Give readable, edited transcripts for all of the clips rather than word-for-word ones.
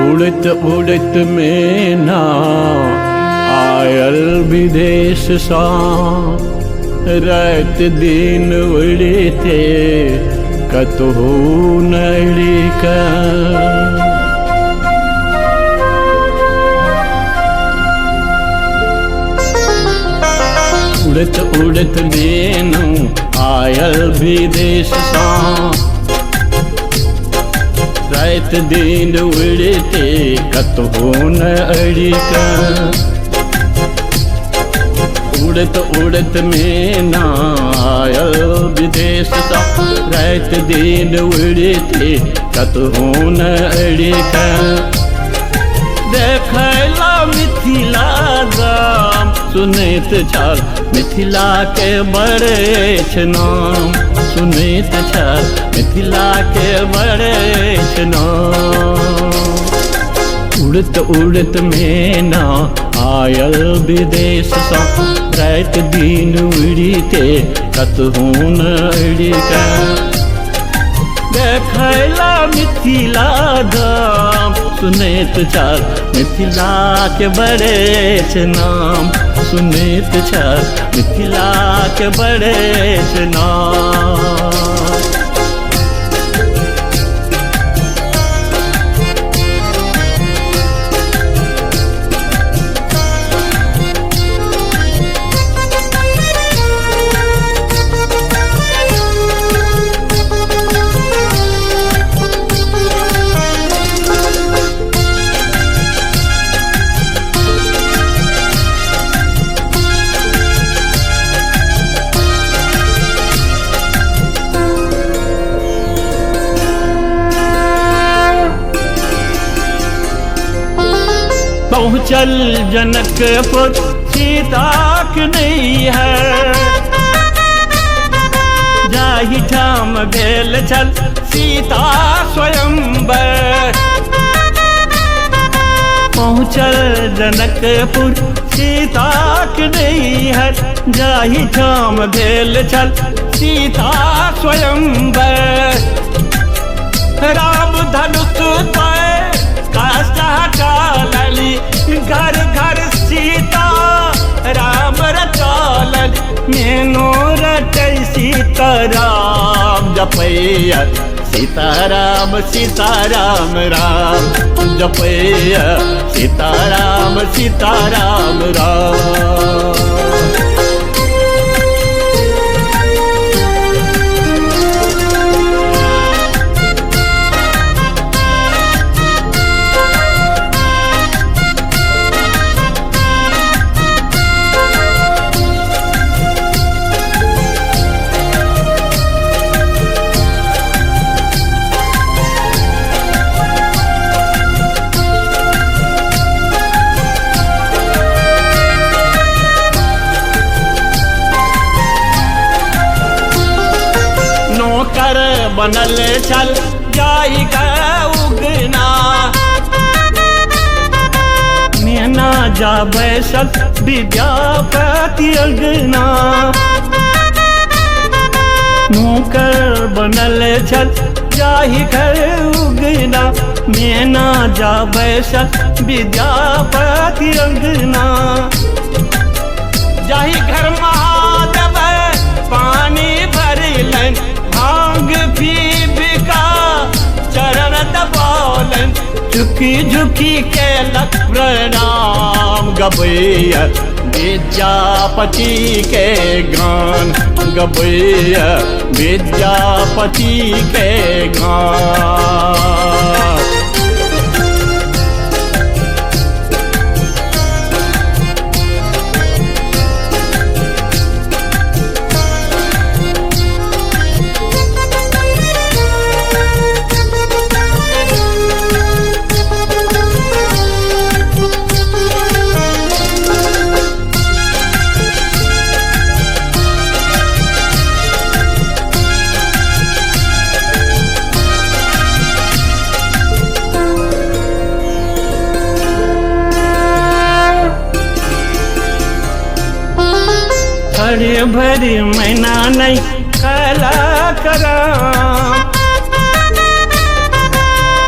उड़त उड़त मैना आयल विदेश सा, रात दिन उड़ते कतहु नड़िक। उड़त उड़त मैना आयल विदेश सा, रात दिन उड़ते कतहु नड़िक। उड़त उड़त मैना आयल विदेश सा, रात दिन उड़ते कतहु नड़िक। देखला मिथिला गाम सुनैत छल, मिथिला के बड़े नाम सुनैत छल, मिथिला के बड़े नाम। उड़त उड़त मैना आयल विदेश सा, रात दिन उड़ते कतहु नड़िक। देखला मिथिला गाम सुनैत छल, मिथिला के बड़े नाम सुनैत छल, मिथिला के बड़े नाम। पहुँचल जनकपुर सीता के नैहर, जाहि ठाम भेल छल सीता स्वयंवर। पहुँचल जनकपुर सीता के नैहर, जाहि ठाम भेल छल सीता स्वयंवर। राम धनुष पर काष्ठ हटालली, घर घर सीता राम रचालल। मेनो रटै सीताराम जपैया, सीताराम सीताराम राम जपैया, सीताराम सीताराम राम। नौकर बनल छल जाहि का उगना, मैना जा बैसल विद्यापति अंगना। नौकर बनल छल जाहि घर उगना, मैना जा बैसल विद्यापति अंगना। जाहि घर महादेव पानी भरिलन, भांग पीबिका चरण दबालन। झुकी झुकी के लख प्रणाम गबैया, विद्यापति के गान गबैया, विद्यापति के गान। हरे भरी मैना नहीं कला करा,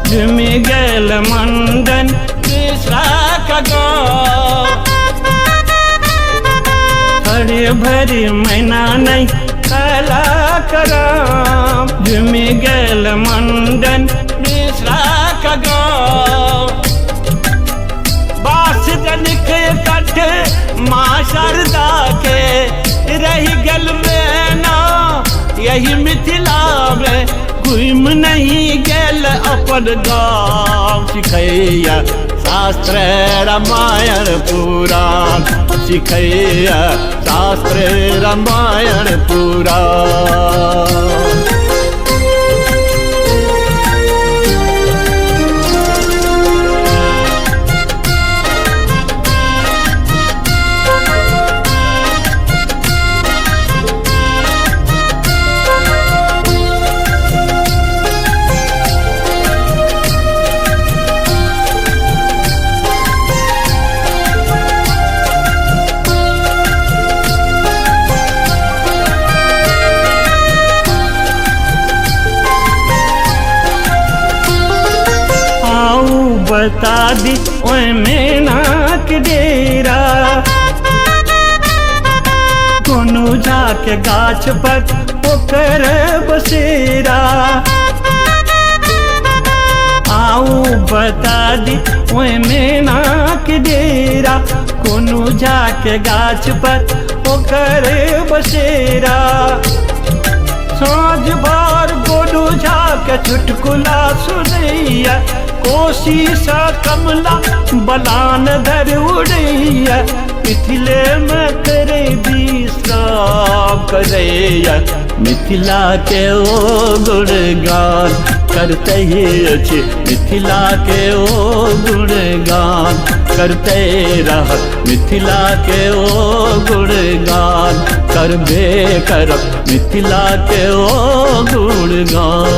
झूम गए गेल मंडन मिश्रा का गाँव। हरे भरी मैना नहीं काला कराम, झूमी गेल मंडन मिश्रा का गाँव। बास जन के कट माँ शारदा के रही गल में ना, यही मिथिला में घूम नहीं गेल अपन गाँव। सिखैया शास्त्र रामायण पुराण, सिखैया शास्त्र रामायण पुराण। बता दी ओए मैना के डेरा, कोनो जाके गाछ पर ओकर बसेरा। आऊ बता दी ओए मैना के डेरा, कोनो जाके गाछ पर ओकर बसेरा। साँझ भर गोडू जाके चुटकुला सुनैया, कोसी सा कमला बलान धर उड़ैया। मिथिले में करे विश्राम करैया, मिथिला के ओ गुणगान करते अछि। मिथिला के ओ गुणगान करते रह, मिथिला के ओ गुणगान करबे करब, मिथिला के ओ गुणगान।